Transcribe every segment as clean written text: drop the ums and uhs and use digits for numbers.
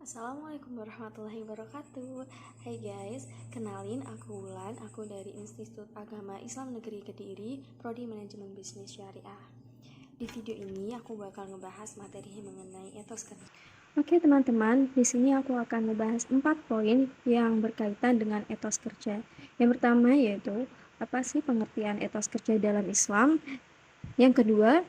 Assalamualaikum warahmatullahi wabarakatuh. Hai guys, kenalin aku Wulan. Aku dari Institut Agama Islam Negeri Kediri, Prodi Manajemen Bisnis Syariah. Di video ini aku bakal ngebahas materi mengenai etos kerja. Oke teman-teman, di sini aku akan ngebahas 4 poin yang berkaitan dengan etos kerja. Yang pertama yaitu apa sih pengertian etos kerja dalam Islam? Yang kedua,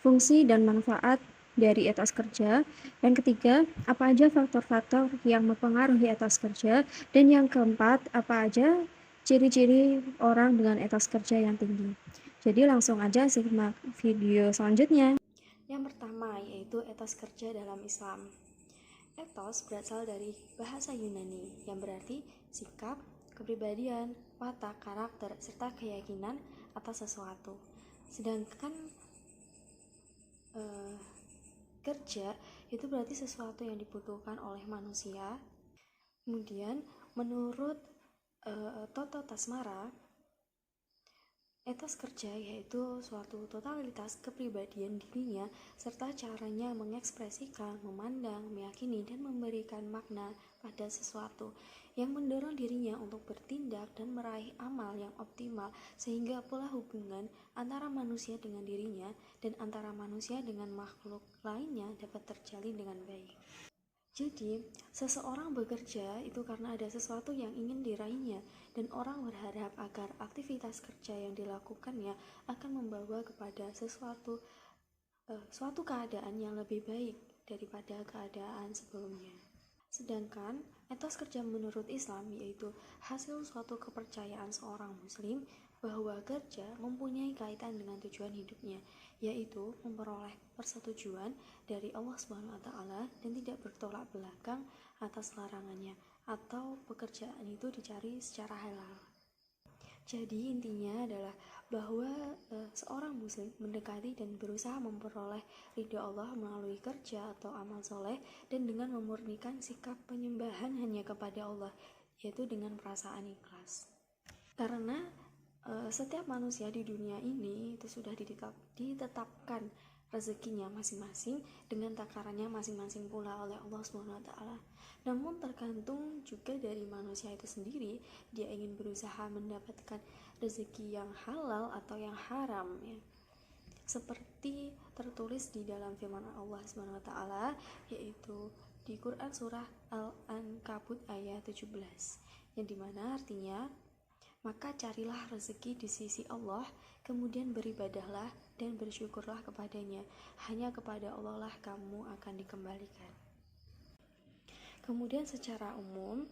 fungsi dan manfaat dari etos kerja. Yang ketiga, apa aja faktor-faktor yang mempengaruhi etos kerja. Dan yang keempat, apa aja ciri-ciri orang dengan etos kerja yang tinggi. Jadi langsung aja simak video selanjutnya. Yang pertama yaitu etos kerja dalam Islam. Etos berasal dari bahasa Yunani yang berarti sikap, kepribadian, watak, karakter, serta keyakinan atas sesuatu. Sedangkan kerja itu berarti sesuatu yang dibutuhkan oleh manusia. Kemudian menurut Toto Tasmara, etos kerja yaitu suatu totalitas kepribadian dirinya serta caranya mengekspresikan, memandang, meyakini, dan memberikan makna pada sesuatu yang mendorong dirinya untuk bertindak dan meraih amal yang optimal, sehingga pula hubungan antara manusia dengan dirinya dan antara manusia dengan makhluk lainnya dapat terjalin dengan baik. Jadi, seseorang bekerja itu karena ada sesuatu yang ingin diraihnya, dan orang berharap agar aktivitas kerja yang dilakukannya akan membawa kepada suatu keadaan yang lebih baik daripada keadaan sebelumnya. Sedangkan etos kerja menurut Islam yaitu hasil suatu kepercayaan seorang muslim bahwa kerja mempunyai kaitan dengan tujuan hidupnya, yaitu memperoleh persetujuan dari Allah SWT dan tidak bertolak belakang atas larangannya, atau pekerjaan itu dicari secara halal. Jadi intinya adalah bahwa seorang muslim mendekati dan berusaha memperoleh ridha Allah melalui kerja atau amal soleh, dan dengan memurnikan sikap penyembahan hanya kepada Allah, yaitu dengan perasaan ikhlas. Karena setiap manusia di dunia ini itu sudah ditetapkan rezekinya masing-masing dengan takarannya masing-masing pula oleh Allah SWT. Namun tergantung juga dari manusia itu sendiri, dia ingin berusaha mendapatkan rezeki yang halal atau yang haram ya. Seperti tertulis di dalam firman Allah SWT, yaitu di Quran surah Al-Ankabut ayat 17, yang dimana artinya, maka carilah rezeki di sisi Allah, kemudian beribadahlah dan bersyukurlah kepadanya. Hanya kepada Allah lah kamu akan dikembalikan. Kemudian secara umum,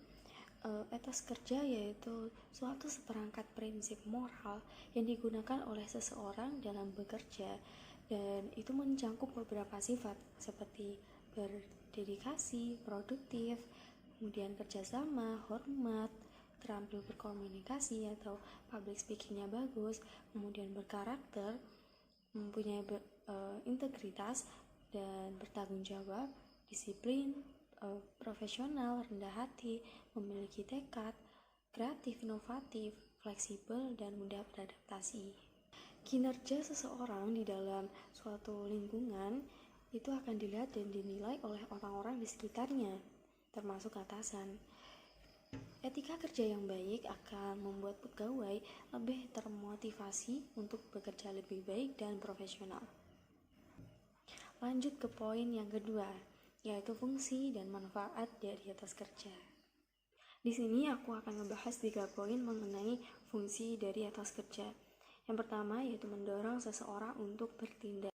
etos kerja yaitu suatu seperangkat prinsip moral yang digunakan oleh seseorang dalam bekerja, dan itu mencakup beberapa sifat seperti berdedikasi, produktif, kemudian kerjasama, hormat, terampil berkomunikasi atau public speakingnya bagus, kemudian berkarakter, mempunyai integritas dan bertanggung jawab, disiplin, profesional, rendah hati, memiliki tekad, kreatif, inovatif, fleksibel, dan mudah beradaptasi. Kinerja seseorang di dalam suatu lingkungan itu akan dilihat dan dinilai oleh orang-orang di sekitarnya, termasuk atasan. Etika kerja yang baik akan membuat pegawai lebih termotivasi untuk bekerja lebih baik dan profesional. Lanjut ke poin yang kedua, yaitu fungsi dan manfaat dari etos kerja. Di sini aku akan membahas 3 poin mengenai fungsi dari etos kerja. Yang pertama yaitu mendorong seseorang untuk bertindak.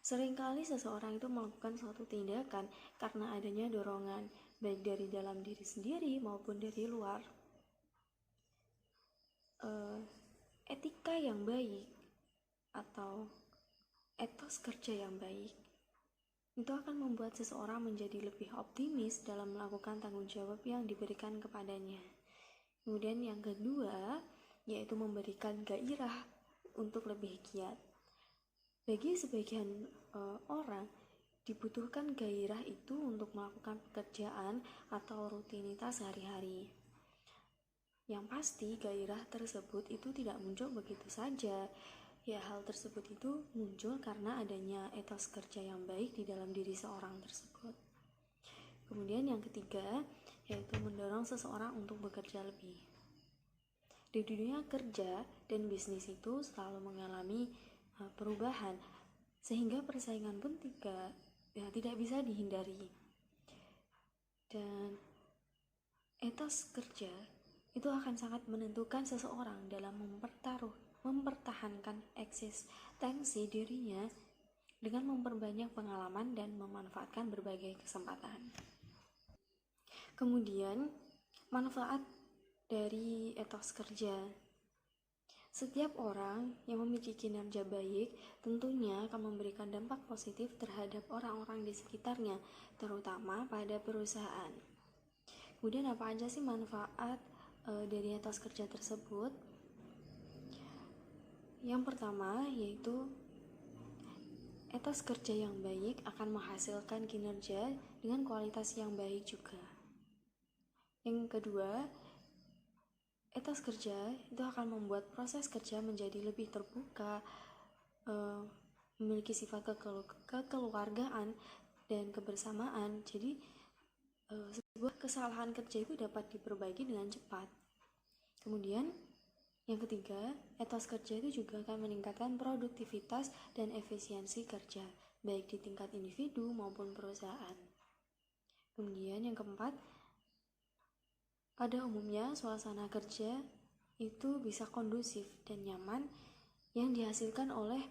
Seringkali seseorang itu melakukan suatu tindakan karena adanya dorongan, baik dari dalam diri sendiri maupun dari luar. Etika yang baik atau etos kerja yang baik itu akan membuat seseorang menjadi lebih optimis dalam melakukan tanggung jawab yang diberikan kepadanya. Kemudian yang kedua yaitu memberikan gairah untuk lebih giat. Bagi sebagian orang dibutuhkan gairah itu untuk melakukan pekerjaan atau rutinitas sehari-hari. Yang pasti gairah tersebut itu tidak muncul begitu saja. Ya, hal tersebut itu muncul karena adanya etos kerja yang baik di dalam diri seorang tersebut. Kemudian yang ketiga yaitu mendorong seseorang untuk bekerja lebih. Di dunia kerja dan bisnis itu selalu mengalami perubahan, sehingga persaingan pun tidak bisa dihindari. Dan etos kerja itu akan sangat menentukan seseorang dalam mempertahankan eksistensi dirinya dengan memperbanyak pengalaman dan memanfaatkan berbagai kesempatan. Kemudian, manfaat dari etos kerja. Setiap orang yang memiliki kinerja baik tentunya akan memberikan dampak positif terhadap orang-orang di sekitarnya, terutama pada perusahaan. Kemudian apa aja sih manfaat dari etos kerja tersebut? Yang pertama yaitu etos kerja yang baik akan menghasilkan kinerja dengan kualitas yang baik juga. Yang kedua, etos kerja itu akan membuat proses kerja menjadi lebih terbuka, memiliki sifat kekeluargaan dan kebersamaan. Jadi sebuah kesalahan kerja itu dapat diperbaiki dengan cepat. Kemudian yang ketiga, etos kerja itu juga akan meningkatkan produktivitas dan efisiensi kerja, baik di tingkat individu maupun perusahaan. Kemudian yang keempat, pada umumnya suasana kerja itu bisa kondusif dan nyaman yang dihasilkan oleh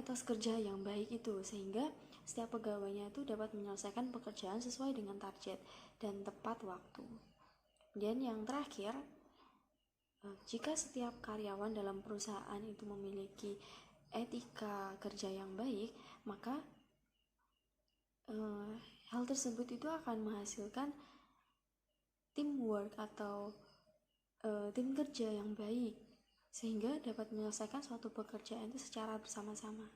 etos kerja yang baik itu, sehingga setiap pegawainya itu dapat menyelesaikan pekerjaan sesuai dengan target dan tepat waktu. Dan yang terakhir, jika setiap karyawan dalam perusahaan itu memiliki etika kerja yang baik, maka hal tersebut itu akan menghasilkan teamwork atau tim kerja yang baik, sehingga dapat menyelesaikan suatu pekerjaan itu secara bersama-sama.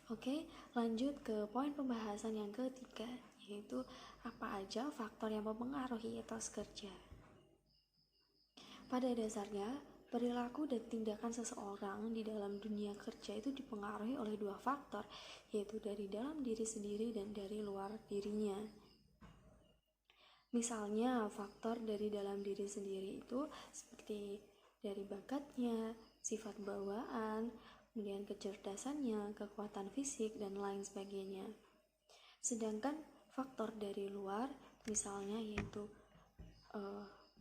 Oke, lanjut ke poin pembahasan yang ketiga, yaitu apa aja faktor yang mempengaruhi etos kerja. Pada dasarnya, perilaku dan tindakan seseorang di dalam dunia kerja itu dipengaruhi oleh dua faktor, yaitu dari dalam diri sendiri dan dari luar dirinya. Misalnya, faktor dari dalam diri sendiri itu seperti dari bakatnya, sifat bawaan, kemudian kecerdasannya, kekuatan fisik, dan lain sebagainya. Sedangkan faktor dari luar, misalnya yaitu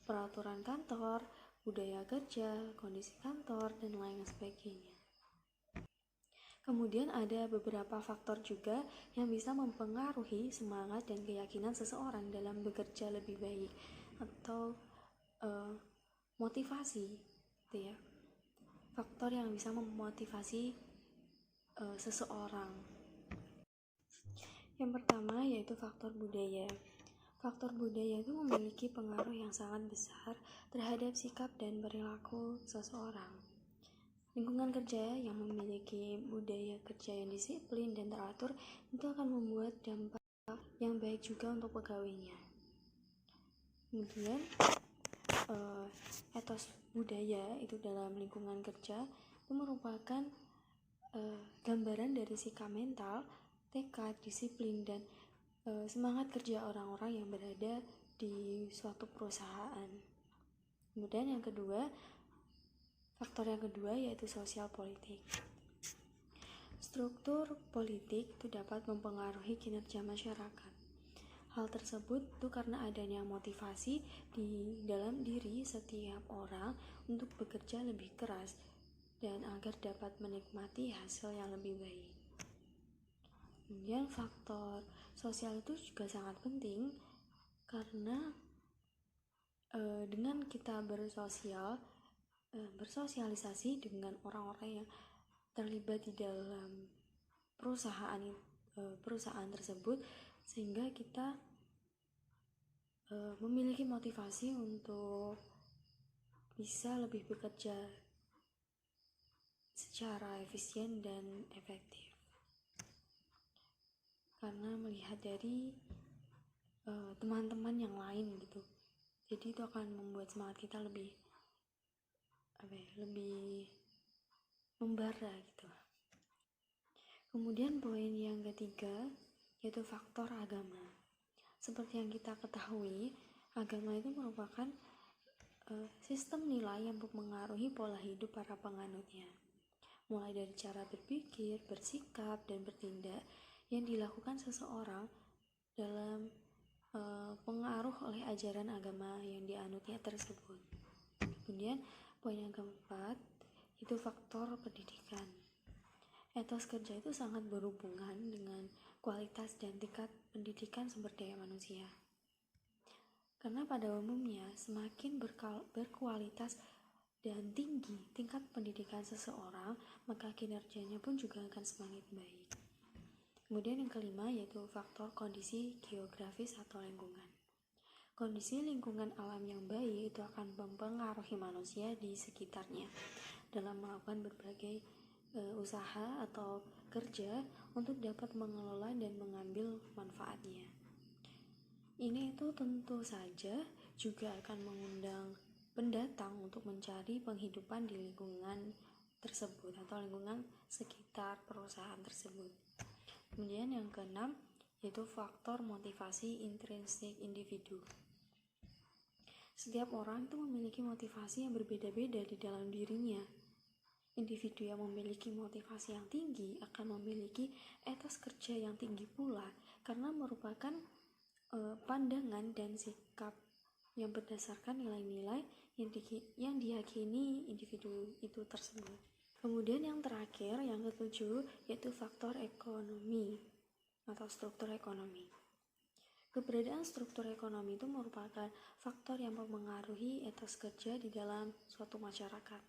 peraturan kantor, budaya kerja, kondisi kantor, dan lain sebagainya. Kemudian ada beberapa faktor juga yang bisa mempengaruhi semangat dan keyakinan seseorang dalam bekerja lebih baik atau motivasi, gitu ya. Faktor yang bisa memotivasi seseorang. Yang pertama yaitu faktor budaya. Faktor budaya itu memiliki pengaruh yang sangat besar terhadap sikap dan perilaku seseorang. Lingkungan kerja yang memiliki budaya kerja yang disiplin dan teratur itu akan membuat dampak yang baik juga untuk pegawainya. Kemudian etos budaya itu dalam lingkungan kerja itu merupakan gambaran dari sikap mental, tekad, disiplin, dan semangat kerja orang-orang yang berada di suatu perusahaan. Kemudian faktor yang kedua yaitu sosial politik. Struktur politik itu dapat mempengaruhi kinerja masyarakat. Hal tersebut itu karena adanya motivasi di dalam diri setiap orang untuk bekerja lebih keras dan agar dapat menikmati hasil yang lebih baik. Kemudian faktor sosial itu juga sangat penting karena dengan kita bersosialisasi dengan orang-orang yang terlibat di dalam perusahaan tersebut, sehingga kita memiliki motivasi untuk bisa lebih bekerja secara efisien dan efektif, karena melihat dari teman-teman yang lain gitu. Jadi itu akan membuat semangat kita lebih membara gitu. Kemudian poin yang ketiga yaitu faktor agama. Seperti yang kita ketahui, agama itu merupakan sistem nilai yang mempengaruhi pola hidup para penganutnya, mulai dari cara berpikir, bersikap, dan bertindak yang dilakukan seseorang dalam pengaruh oleh ajaran agama yang dianutnya tersebut. Kemudian poin yang keempat itu faktor pendidikan. Etos kerja itu sangat berhubungan dengan kualitas dan tingkat pendidikan sumber daya manusia. Karena pada umumnya semakin berkualitas dan tinggi tingkat pendidikan seseorang, maka kinerjanya pun juga akan semakin baik. Kemudian yang kelima yaitu faktor kondisi geografis atau lingkungan. Kondisi lingkungan alam yang baik itu akan mempengaruhi manusia di sekitarnya dalam melakukan berbagai usaha atau kerja untuk dapat mengelola dan mengambil manfaatnya. Ini itu tentu saja juga akan mengundang pendatang untuk mencari penghidupan di lingkungan tersebut atau lingkungan sekitar perusahaan tersebut. Kemudian yang keenam yaitu faktor motivasi intrinsik individu. Setiap orang itu memiliki motivasi yang berbeda-beda di dalam dirinya. Individu yang memiliki motivasi yang tinggi akan memiliki etos kerja yang tinggi pula, karena merupakan pandangan dan sikap yang berdasarkan nilai-nilai yang diyakini individu itu tersebut. Kemudian yang terakhir, yang ketujuh, yaitu faktor ekonomi atau struktur ekonomi. Keberadaan struktur ekonomi itu merupakan faktor yang mempengaruhi etos kerja di dalam suatu masyarakat.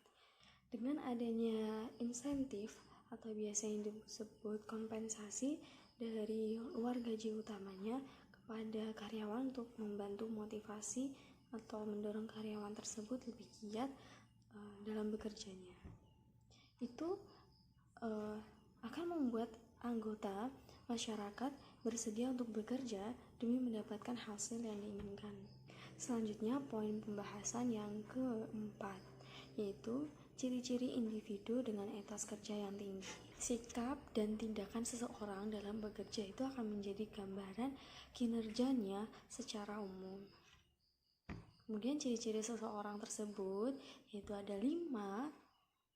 Dengan adanya insentif atau biasa yang disebut kompensasi dari luar gaji utamanya kepada karyawan untuk membantu motivasi atau mendorong karyawan tersebut lebih giat dalam bekerjanya, itu akan membuat anggota masyarakat bersedia untuk bekerja demi mendapatkan hasil yang diinginkan. Selanjutnya poin pembahasan yang keempat yaitu ciri-ciri individu dengan etos kerja yang tinggi. Sikap dan tindakan seseorang dalam bekerja itu akan menjadi gambaran kinerjanya secara umum. Kemudian ciri-ciri seseorang tersebut yaitu ada 5.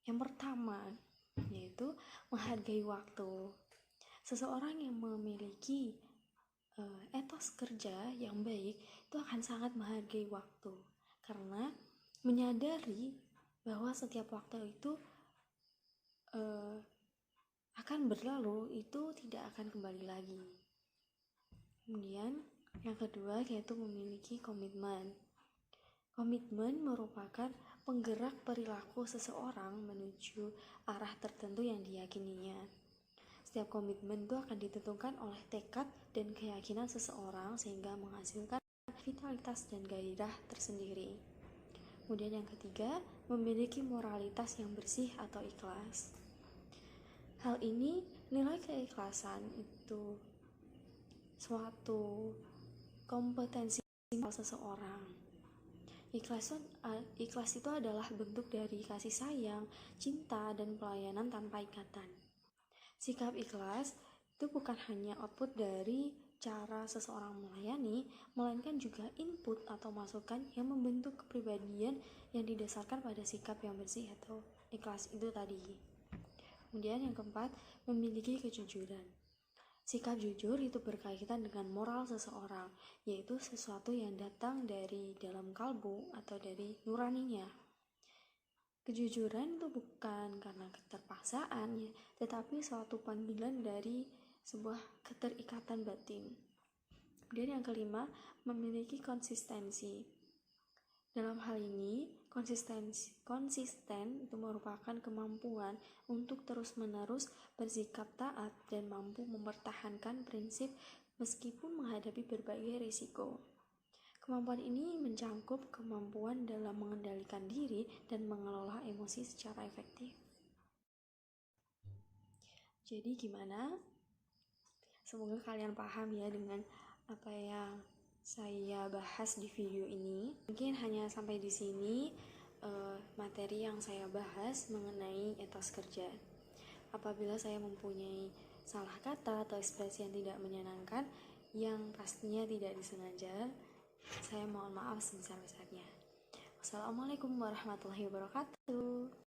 Yang pertama yaitu menghargai waktu. Seseorang yang memiliki etos kerja yang baik itu akan sangat menghargai waktu, karena menyadari bahwa setiap waktu itu akan berlalu, itu tidak akan kembali lagi. Kemudian yang kedua yaitu memiliki komitmen. Komitmen merupakan penggerak perilaku seseorang menuju arah tertentu yang diyakininya. Setiap komitmen itu akan ditentukan oleh tekad dan keyakinan seseorang sehingga menghasilkan vitalitas dan gairah tersendiri. Kemudian yang ketiga, memiliki moralitas yang bersih atau ikhlas. Hal ini, nilai keikhlasan itu suatu kompetensi seseorang. Ikhlas itu adalah bentuk dari kasih sayang, cinta, dan pelayanan tanpa ikatan. Sikap ikhlas itu bukan hanya output dari cara seseorang melayani, melainkan juga input atau masukan yang membentuk kepribadian yang didasarkan pada sikap yang bersih atau ikhlas itu tadi. Kemudian yang keempat, memiliki kejujuran. Sikap jujur itu berkaitan dengan moral seseorang, yaitu sesuatu yang datang dari dalam kalbu atau dari nuraninya. Kejujuran itu bukan karena keterpaksaan, tetapi suatu panggilan dari sebuah keterikatan batin. Kemudian yang kelima, memiliki konsistensi. Dalam hal ini, konsisten itu merupakan kemampuan untuk terus-menerus bersikap taat dan mampu mempertahankan prinsip meskipun menghadapi berbagai risiko. Kemampuan ini mencangkup kemampuan dalam mengendalikan diri dan mengelola emosi secara efektif. Jadi gimana? Semoga kalian paham ya dengan apa yang saya bahas di video ini. Mungkin hanya sampai di sini materi yang saya bahas mengenai etos kerja. Apabila saya mempunyai salah kata atau ekspresi yang tidak menyenangkan yang pastinya tidak disengaja, saya mohon maaf sebesar-besarnya. Wassalamualaikum warahmatullahi wabarakatuh.